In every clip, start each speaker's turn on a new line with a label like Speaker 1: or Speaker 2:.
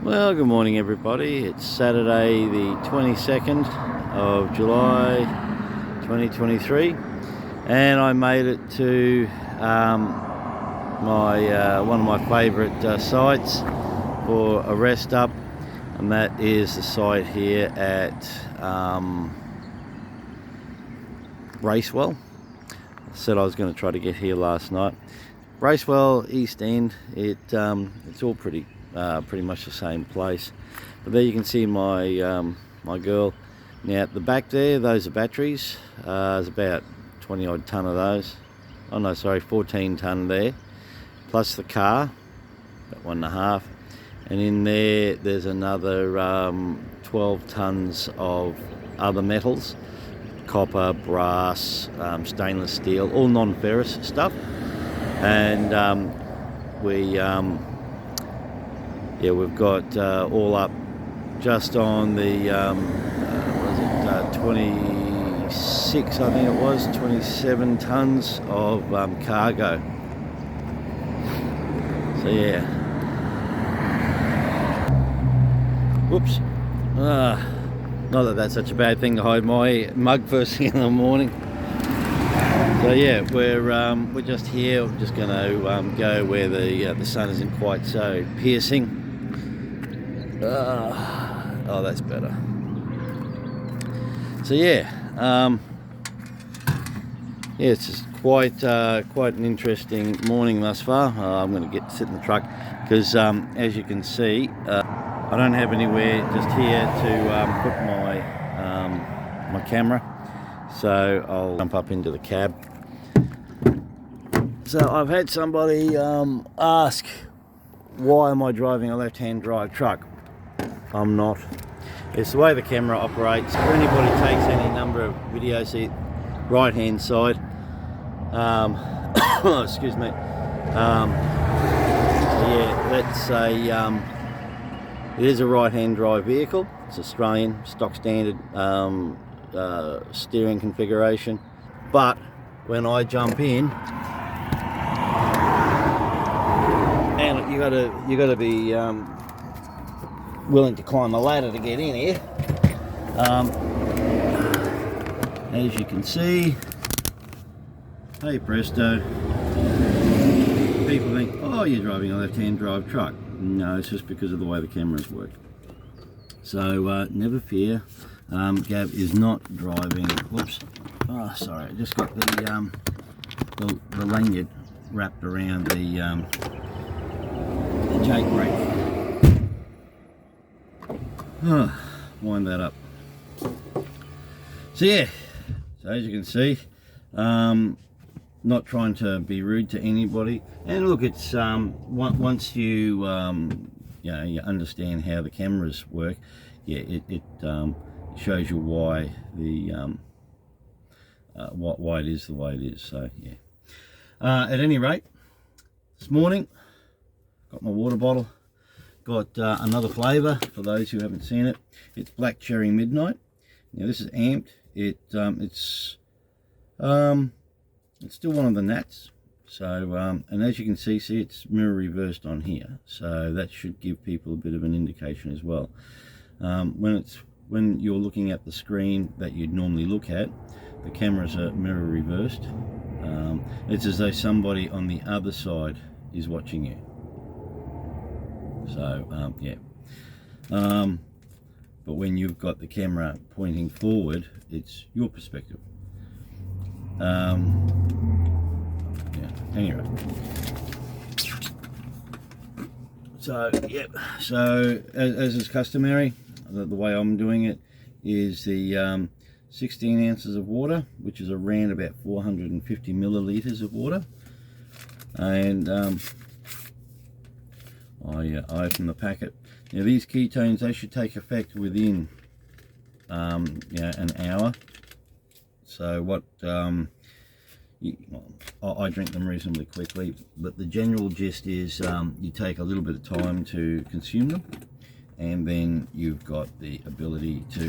Speaker 1: Well, good morning everybody. It's Saturday the 22nd of July 2023 and I made it to one of my favourite sites for a rest up, and that is the site here at Bracewell. I said I was going to try to get here last night. Bracewell, East End, it's all pretty much the same place. But there you can see my my girl. Now at the back there, those are batteries. There's about 20 odd tonne of those. Oh no, sorry, 14 tonne there, plus the car, about 1.5. And in there's another 12 tonnes of other metals, copper, brass, stainless steel, all non-ferrous stuff. And we've got all up just on the 26, I think it was 27 tons of cargo. So yeah, whoops, not that that's such a bad thing to hide my mug first thing in the morning. So yeah, we're just here. We're just going to go where the sun isn't quite so piercing. Oh, that's better. So yeah, it's just quite an interesting morning thus far. I'm going to sit in the truck because, as you can see, I don't have anywhere just here to put my camera. So I'll jump up into the cab. So I've had somebody ask, why am I driving a left-hand drive truck? I'm not. It's the way the camera operates. For anybody who takes any number of videos, see right-hand side. Excuse me. Yeah, that's it is a right-hand drive vehicle. It's Australian, stock standard steering configuration. But when I jump in, and you gotta be willing to climb a ladder to get in here. As you can see, hey presto, people think, oh, you're driving a left-hand drive truck. No, it's just because of the way the cameras work. So never fear, Gab is not driving. Whoops, oh sorry, I just got the lanyard wrapped around the jake brake. Wind that up. So yeah, so as you can see, not trying to be rude to anybody. And look, it's once you you understand how the cameras work, yeah, it shows you why why it is the way it is. So yeah. At any rate, this morning, got my water bottle. Got another flavour for those who haven't seen it. It's Black Cherry Midnight. Now this is amped. It's still one of the Nats. So and as you can see, it's mirror reversed on here. So that should give people a bit of an indication as well. When you're looking at the screen that you'd normally look at, the cameras are mirror reversed. It's as though somebody on the other side is watching you. So yeah, but when you've got the camera pointing forward, it's your perspective. Yeah, anyway, so yeah, so as is customary, the way I'm doing it is the 16 ounces of water, which is around about 450 milliliters of water, and I open the packet. Now these ketones, they should take effect within an hour. So what I drink them reasonably quickly, but the general gist is you take a little bit of time to consume them, and then you've got the ability to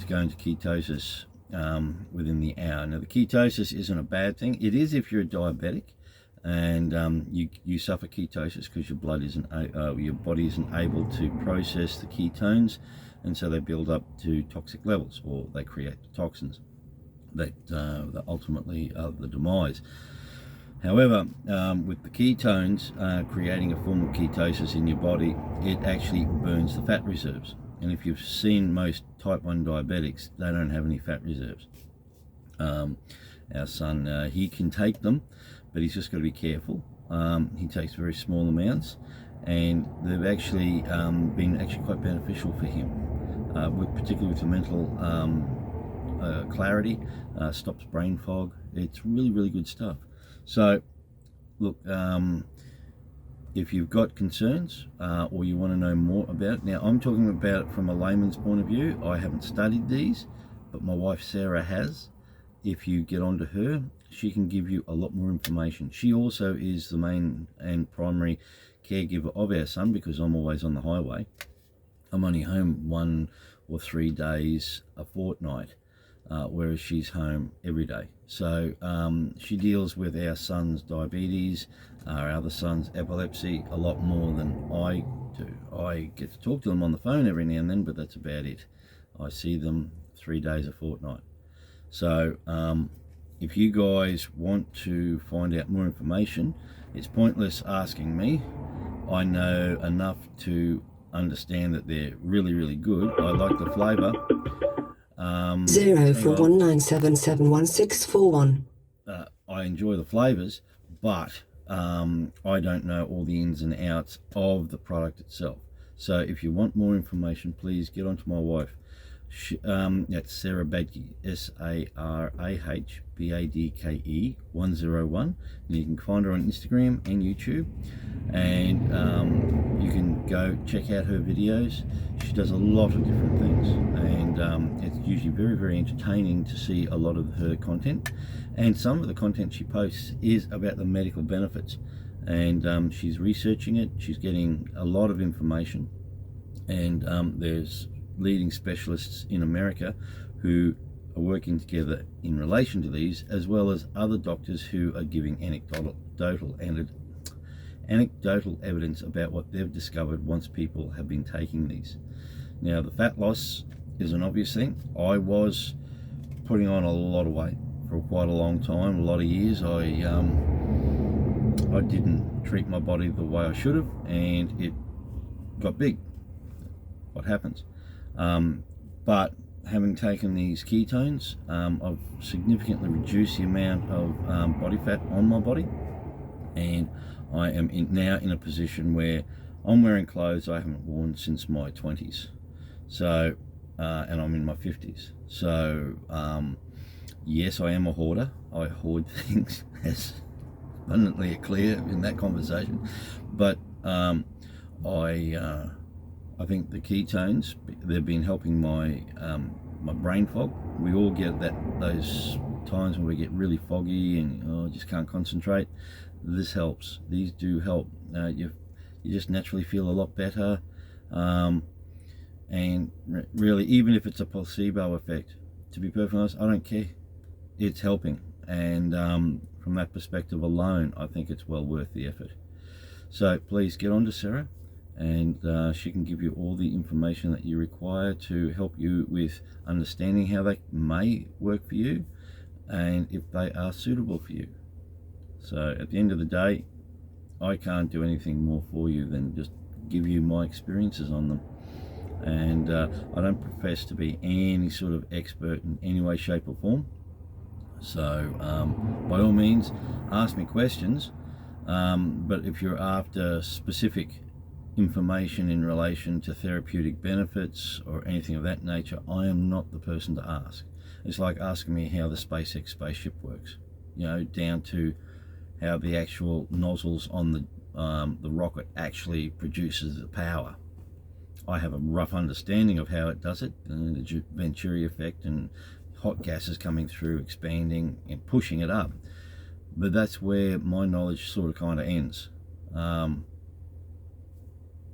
Speaker 1: go into ketosis within the hour. Now the ketosis isn't a bad thing. It is if you're a diabetic. and you suffer ketosis because your body isn't able to process the ketones, and so they build up to toxic levels, or they create toxins that ultimately are the demise. However, with the ketones creating a form of ketosis in your body, it actually burns the fat reserves. And if you've seen most type 1 diabetics, they don't have any fat reserves. Our son, he can take them, but he's just got to be careful. He takes very small amounts, and they've actually been quite beneficial for him, particularly with the mental clarity, stops brain fog. It's really, really good stuff. So, look, if you've got concerns or you want to know more about it, now I'm talking about it from a layman's point of view. I haven't studied these, but my wife Sarah has. If you get onto her, she can give you a lot more information. She also is the main and primary caregiver of our son, because I'm always on the highway. I'm only home 1 or 3 days a fortnight, whereas she's home every day. So she deals with our son's diabetes, our other son's epilepsy, a lot more than I do. I get to talk to them on the phone every now and then, but that's about it. I see them 3 days a fortnight. So if you guys want to find out more information, it's pointless asking me. I know enough to understand that they're really, really good. I like the flavour.
Speaker 2: 0419771641.
Speaker 1: I enjoy the flavours, but I don't know all the ins and outs of the product itself. So if you want more information, please get onto my wife. That's Sarah Badke, SarahBadke 101. And you can find her on Instagram and YouTube, and you can go check out her videos. She does a lot of different things, and it's usually very, very entertaining to see a lot of her content. And some of the content she posts is about the medical benefits, and she's researching it. She's getting a lot of information, and there's leading specialists in America who are working together in relation to these, as well as other doctors who are giving anecdotal evidence about what they've discovered once people have been taking these. Now, the fat loss is an obvious thing. I was putting on a lot of weight for quite a long time, a lot of years. I didn't treat my body the way I should have, and it got big. What happens? But having taken these ketones, I've significantly reduced the amount of body fat on my body, and I am now in a position where I'm wearing clothes I haven't worn since my 20s. So, and I'm in my 50s. So, yes, I am a hoarder. I hoard things, as abundantly clear in that conversation. But I think the ketones, they've been helping my my brain fog. We all get those times when we get really foggy and just can't concentrate. This helps. These do help. You just naturally feel a lot better, and really, even if it's a placebo effect, to be perfectly honest, I don't care. It's helping, and from that perspective alone, I think it's well worth the effort. So please get on to Sarah, and she can give you all the information that you require to help you with understanding how they may work for you and if they are suitable for you. So at the end of the day, I can't do anything more for you than just give you my experiences on them. And I don't profess to be any sort of expert in any way, shape or form. So by all means, ask me questions. But if you're after specific information in relation to therapeutic benefits or anything of that nature, I am not the person to ask. It's like asking me how the SpaceX spaceship works, down to how the actual nozzles on the rocket actually produces the power. I have a rough understanding of how it does it, and the Venturi effect and hot gases coming through, expanding and pushing it up. But that's where my knowledge sort of kind of ends. And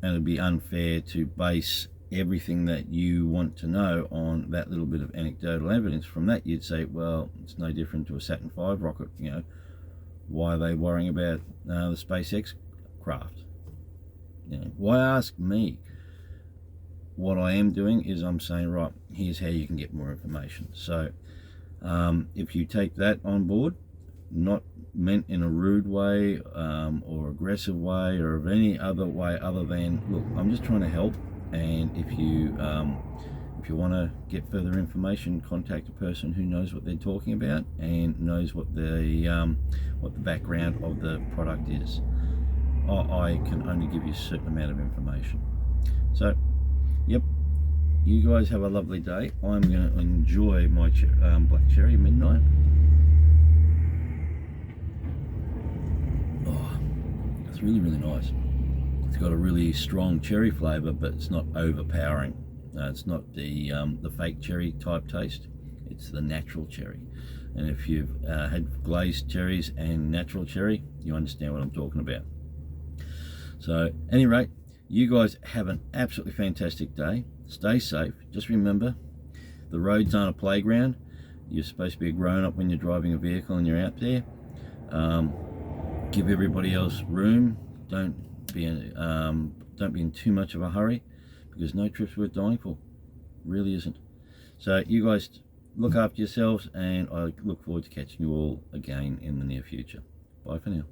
Speaker 1: it'd be unfair to base everything that you want to know on that little bit of anecdotal evidence. From that, you'd say, well, it's no different to a Saturn V rocket. Why are they worrying about the SpaceX craft? You know, why ask me? What I am doing is I'm saying, right, here's how you can get more information. So if you take that on board, not meant in a rude way or aggressive way or of any other way other than, look, I'm just trying to help. And if you want to get further information, contact a person who knows what they're talking about and knows what the background of the product is. I can only give you a certain amount of information. So yep, you guys have a lovely day. I'm going to enjoy my black cherry midnight. Oh, it's really, really nice. It's got a really strong cherry flavour, but it's not overpowering. It's not the fake cherry type taste. It's the natural cherry. And if you've had glazed cherries and natural cherry, you understand what I'm talking about. So, at any rate, you guys have an absolutely fantastic day. Stay safe. Just remember, the roads aren't a playground. You're supposed to be a grown-up when you're driving a vehicle and you're out there. Give everybody else room. Don't be in too much of a hurry, because no trip's worth dying for. Really isn't. So you guys look after yourselves, and I look forward to catching you all again in the near future. Bye for now.